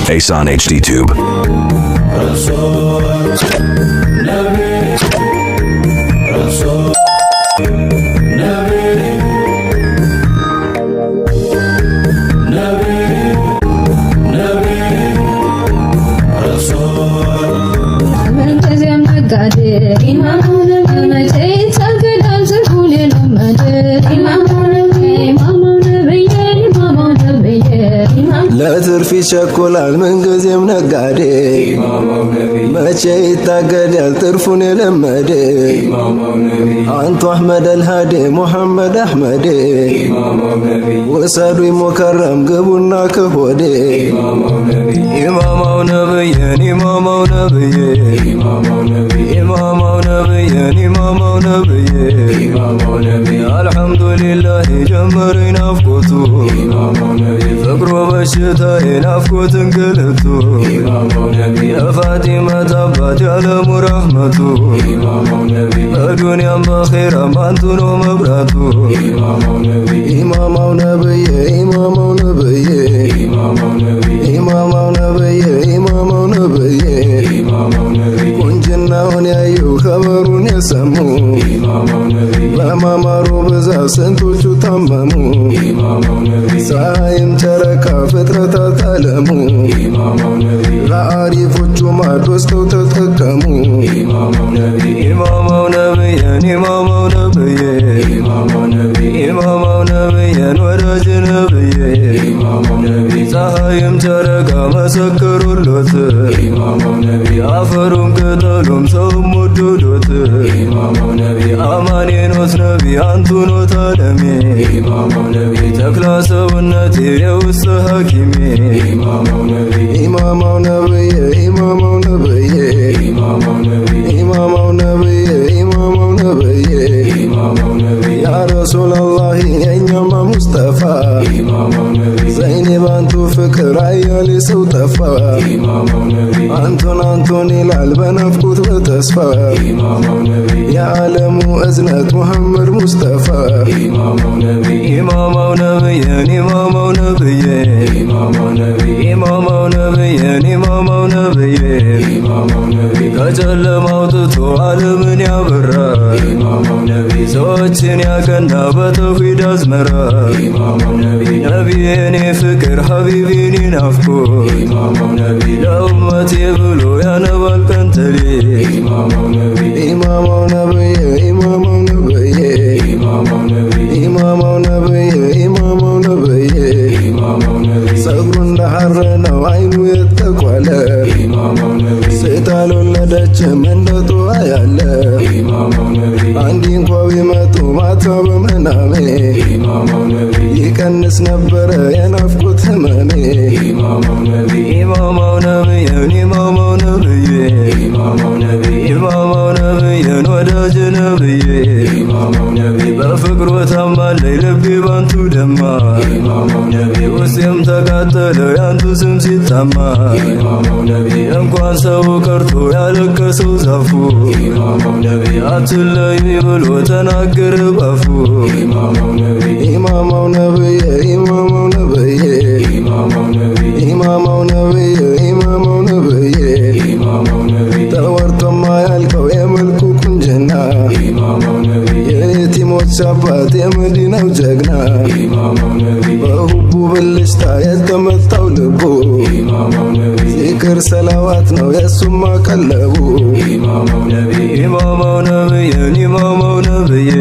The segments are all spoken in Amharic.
Asan HD Tube. ለትርፍ ይቸኮላል ምንጊዜም ነጋዴ መቼ ይታገዳል ትርፉን የለመደ አንቱ አሕመድ አልሃዲ ሙሐመድ አሕመድ ወሰዱ ሙከረም ግቡና ከሆዴ ኢማማው ነብየን ኢማማው ነብዬ ኢማማው ነብየን ኢማማው ነብዬ አልሐምዱሊላህ ጀመረኝ ናፍቆቱ ፍቅሮ በሽታዬ ናፍቆት እንግልቱ የፋጢመት አባት ያለሙ ረሕመቱ በዱንያም በኺራም አንቱ ነው መብራቱ ኢማማው ነብዬ ኢማማው ነብዬ ኢማማው ነብዬ ኢማማው ነብዬ ቁንጅናውን ያዩ ኸበሩን የሰሙ በማማሩ ብዛት ስንቶቹ ታመሙ ፀሐይም ጨረቃ ፍጥረታት ዓለሙ ለአሪፎቹ ማድ ወስደው ተጠቀሙ ኢማማው ነብየን ኢማማው ነብዬ ኢማማው ነብየን ወዳጅ ነብዬ ፀሐይም ጨረቃ መሰከሩሎት አፈሩም ቅጠሉም ሰውም ወደዶት አማኔኖት ነቢ አንቱ ኖት ዓለሜ ተክለ ሰውነቴ የውስጥ ሐኪሜ ኢማማው ነብዬ ኢማማው ነብዬ ኢማማው ነብዬ ኢማማው ነብዬ ያ ረሱላላህ የእኛማ ሙስጠፋ ዘይኔ ባንቱ ፍቅር አያሌ ሰው ጠፋ አንቶን አንቶን ይላል በናፍቆት በተስፋ የዓለሙ እዝነት ሙሐመድ ሙስጠፋ ኢማማው ነብየን ኢማማው ነብዬ ኢማማው ነብየን ኢማማው ነብዬ ከጨለማ አውጥቶ ዓለምን ያበራ ሰዎችን ያቀና በተውሂድ አዝመራ ነቢዬኔ ፍቅር ሐቢቢኔ ናፍቆት ለኡመቴ ብሎ ያነባል ቀን ተሌት ኢማማው ነብዬ ኢማማው ነብዬ ኢማማው ነብዬ ኢማማው ነብዬ ጸጉሩ እንደ ሐር ነው አይኑ የተኳለ ሴት አልወለደችም እንደ ጡዋ ያለ አንዲ እንኳ ቢመጡ ማታ በመናሜ ይቀንስ ነበረ የናፍቆት ህመሜ ኢማማው ነብየን ኢማማው ነብዬ ኢማማው ነብየን ወዳጅ ነብዬ በፍቅሩ ታማለይ ልቤ ባንቱ ደማ ውስጤም ተቃጠለ ያንቱ ስም ሲታማ እንኳን ሰው ቀርቶ ያለቀሰው ዛፉ አትለይ ብሎ ተናገረ ባፉ ኢማማው ነብዬ ኢማማው ነብዬ ኢማማው ነብዬ ኢማማው ነብዬ ተወርቶማ ያልቀው የመልኩ ቁንጅና የየቲሞች አባት የመዲናው ጀግና በሁቡ ብልጭታ የተመታው ልቡ ዚክር ሰላዋት ነው የሱማ ቀለቡ ኢማማው ነብየን ኢማማው ነብዬ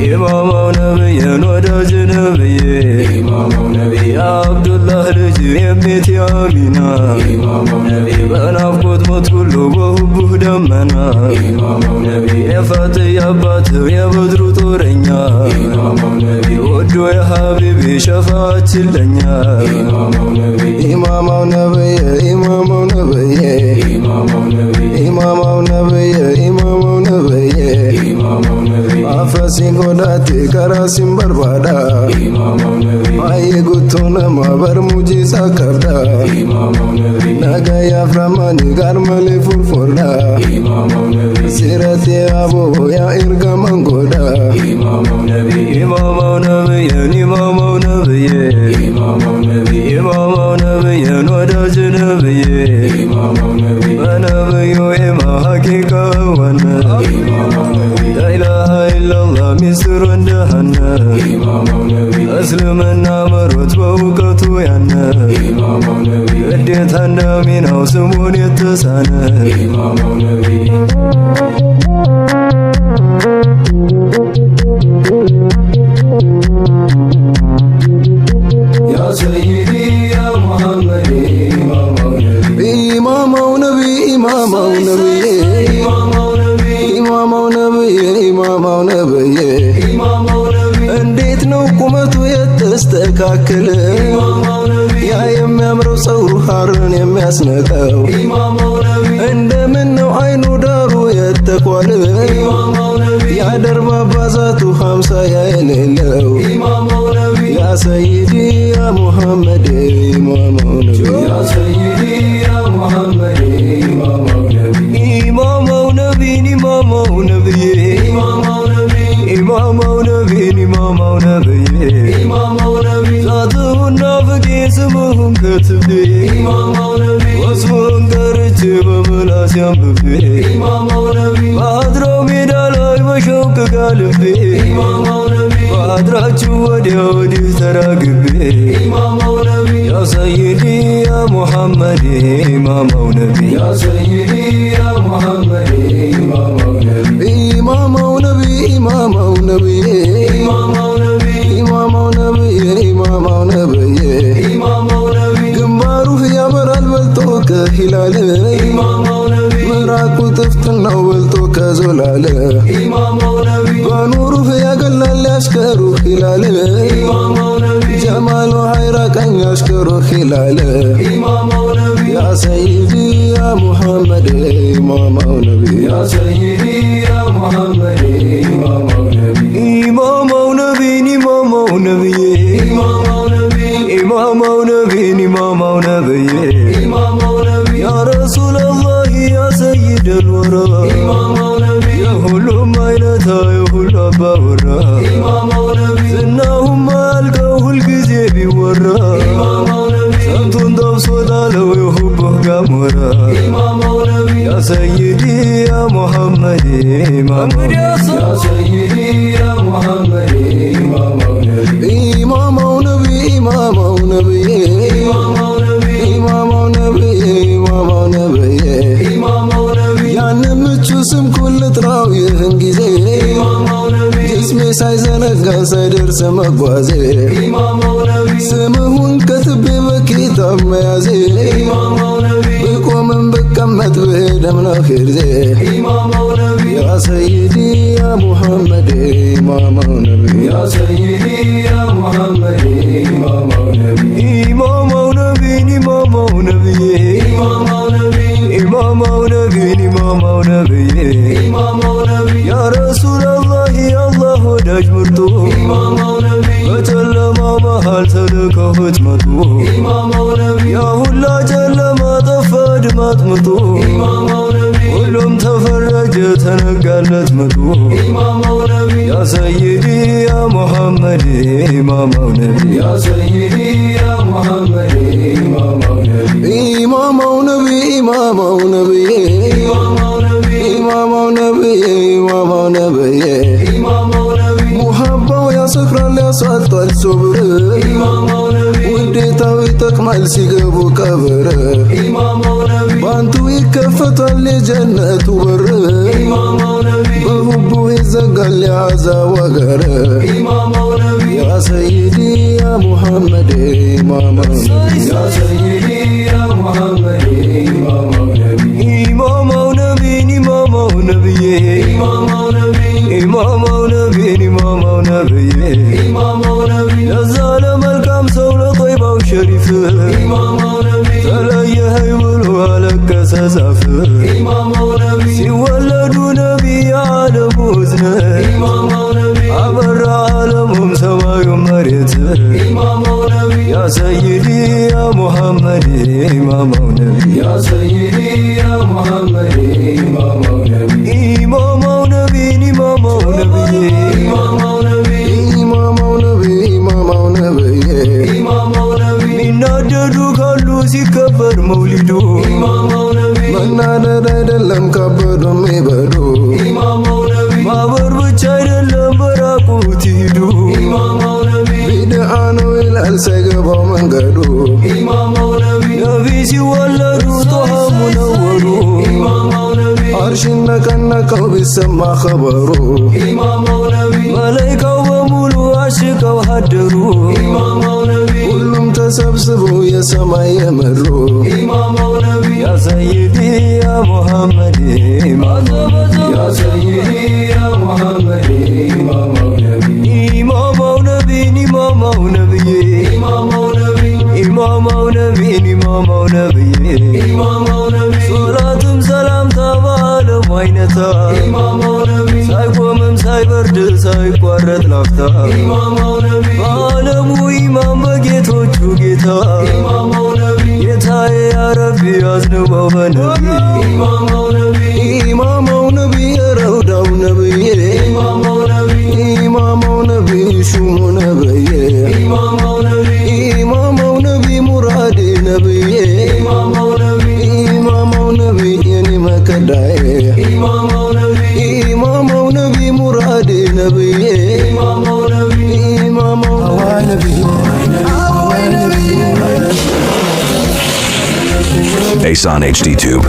ኢማማው ነብየን ወዳጅ ነብዬ የአብዱላህ ልጅ የቤት አሚና በናፍቆት ሞት ሁሉ በሁቡህ ደመና የፋጥያ አባት የበድሩ ጦረኛ ወዶ የሐቢቢ ሸፋችን ለኛ ኢማማው ነብዬ ኢማማው ነብዬ ኢማማው ነብዬ ኢማማው ነብዬ አፈሲንጎ hodate karasim barbada Aye gutona mabar mujiza kabda Naga ya framani garmale furforda Sirate abo ya irga mangoda Imam Nabi Imam Nabi Imam Nabi وداج نبي ونبي إما حقيقة وانا لا إله إلا الله مصر وندهنا أسلمنا مرت بوقت ويانا وديت هنا من عصمون يتسانا يا سيدي يا محمد إمام نبي إمام نبي إمام نبي إمام نبي እንዴት ነው ቁመቱ የተስተካከለ ያ የሚያምረው ፀጉሩ ሐርን የሚያስነቀው እንደምን ነው አይኑ ዳሩ የተኳለ ያ ደርባባ ዛቱ 50 የሌለው ያ ሰይዲ ያ ሙሐመድ ኢማም ነቢ ያ ሰይዲ ያ ሙሐመድ ኢማም ነቢ ኢማም ነቢ ኢማም ነቢ ኢማም ነቢ ኢማም ነቢ ኢማም ነቢ ዛቱና ፍቄ ስሙን ከትቤ ወስሙን ቀርቼ በምላስ ያንብቤ በአድራው ሜዳ ላይ በሸውቅ ጋልቤ በአድራችሁ ወዲያ ወዲህ ተራግቤ ያ ሰይዲ ያ ሙሐመድ ኢማም ነቢ ያ ሰይዲ ያ ሙሐመድ ኢማም ነቢ ኢማም ነቢ ኢማም ነቢ ኢማም ነቢ ኢማም ነቢ ኢማም ነቢ ግንባሩ ያበራል በልጦ ከሂላል ምራቁ ጥፍጥናው በልጦ ከዞላል በኑሩ ያገላል ያሽከሩ ሂላል ጀማሉ ሀይራ ቀኝ ያሽከሩ ሂላል ያ ሰይዲ ያ ሙሐመድ ኢማም ነቢ ያ ሰይዲ ያ ሙሐመድ ኢማም ነቢ ኢማም ነቢ ኢማም ነቢ ኢማም ነቢ ኢማም ነቢ ኢማም ነቢ ያ ረሱላላህ ያ ሰይደል ወራ የሁሉም አይነታ የሁሉ አባወራ ዝናሁም አልቀው ሁልጊዜ ቢወራ ሰምቶን ጠብሶታለው የሁቦህ ጋሞራ ያ ሰይዲ ያ ሙሐመድ ኢማም ያ ሰይዲ ያ ሙሐመድ ኢማም ነቢ ኢማም ነቢ ኢማም ነቢ ኢማም ነቢ ኢማም ነቢ ያን ምቹ ስም ኩልጥራው ይህን ጊዜ ጅስሜ ሳይዘነጋ ሳይደርስ መጓዜ ስምህን ከትቤ በኪታብ መያዜ ብቆምም ብቀመጥ ብሄድም ነው ሂርዜ ያ ሰይዲ ያ ሙሐመድ ኢማም ነቢ ያ ሰይዲ ያ ሙሐመድ ኢማም ነቢ ኢማም ነቢ ኢማም ነቢ ኢማም ነቢ ኢማም ነቢ ኢማም ነቢ ያ ረሱላላህ አላህ ወዳጅ ምርጡ በጨለማ መሃል ተልከውት መጡ ያ ሁላ ጨለማ ጠፋ ድማት ምጡ ሁሉም ተፈረጀ ተነጋለት ምጡ ያ ሰይዲ ያ ሙሐመድ ኢማም ነቢ ያ ሰይዲ ያ ሙሐመድ ኢማም ነቢ ኢማም ነቢ ኢማም ነቢ ኢማም ነቢ ኢማም ነቢ ሙሐባው ያሰክራል ያሳጣል ሶብር ውዴታው ይጠቅማል ሲገቡ ቀብር ባንቱ ይከፈታል የጀነቱ በር በሁቡ ይዘጋል የአዛብ ወገር ያ ሰይዲ ያ ሙሐመድ ኢማም ያ ሰይዲ ያ ሙሐመድ ኢማም ነቢ ኢማም ነቢ ኢማም ነቢ ኢማም ነቢ ኢማም ነቢ ለዛ ለመልካም ሰው ለጦይባው ሸሪፍ ተለየኸኝ ብሎ አለቀሰ ዛፍ ሲወለዱ ነቢ የዓለሙ እዝነት ዓለም ካበዶ የሚበሉ ኢማማው ነቢ ማበር ብቻ አይደለም በራቁት ይሄዱ ኢማማው ነቢ ቢድዓ ነው ይላል ሳይገባው መንገዱ ኢማማው ነቢ ነቢ ሲወለዱ ጦሃ ሙነወሩ ኢማማው ነቢ አርሽን ነቀነቀው ቢሰማ ኸበሩ ኢማማው ነቢ መላኢካው በሙሉ አሽቀው ሀደሩ ኢማማው ነቢ ሁሉም ተሰብስበው የሰማይ የምድሩ ኢማማው ነቢ ያ ሰይዲ ያ ሙሐመድ ያ ሰይዲ ያ ሙሐመድ ኢማማው ነቢ ኢማማው ነቢ ኢማማው ነቢ ኢማማው ነቢ ኢማማው ነቢ ኢማማው ነቢ ኢማማው ነቢ ሶላትም ሰላምታ በዓለም አይነታ ኢማማው ነቢ ሳይቆምም ሳይበርድ ሳይቋረጥ ላፍታ ኢማማው ነቢ በዓለሙ ኢማም በጌቶቹ ጌታ ኢማማው ነቢ ጌታዬ ያ ረቢ አዝንበው በነቢ ኢማማው ነቢ ኢማማው ነቢ የረውዳው ነብዬ ኢማማው ነቢ ኢማማው ነቢ ሹሙ ነብዬ ኢማማው ነቢ ኢማማው ነቢ ሙራዴ ነብዬ ኢማማው ነቢ ኢማማው ነቢ የኔ መከዳዬ ኢማማው ነቢ ኢማማው ነቢ ሙራዴ ነብዬ ኢማማው ነቢ ኢማማው አዋይ ነቢ አዋይ ነቢ Asan HDTube.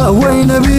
أول نبي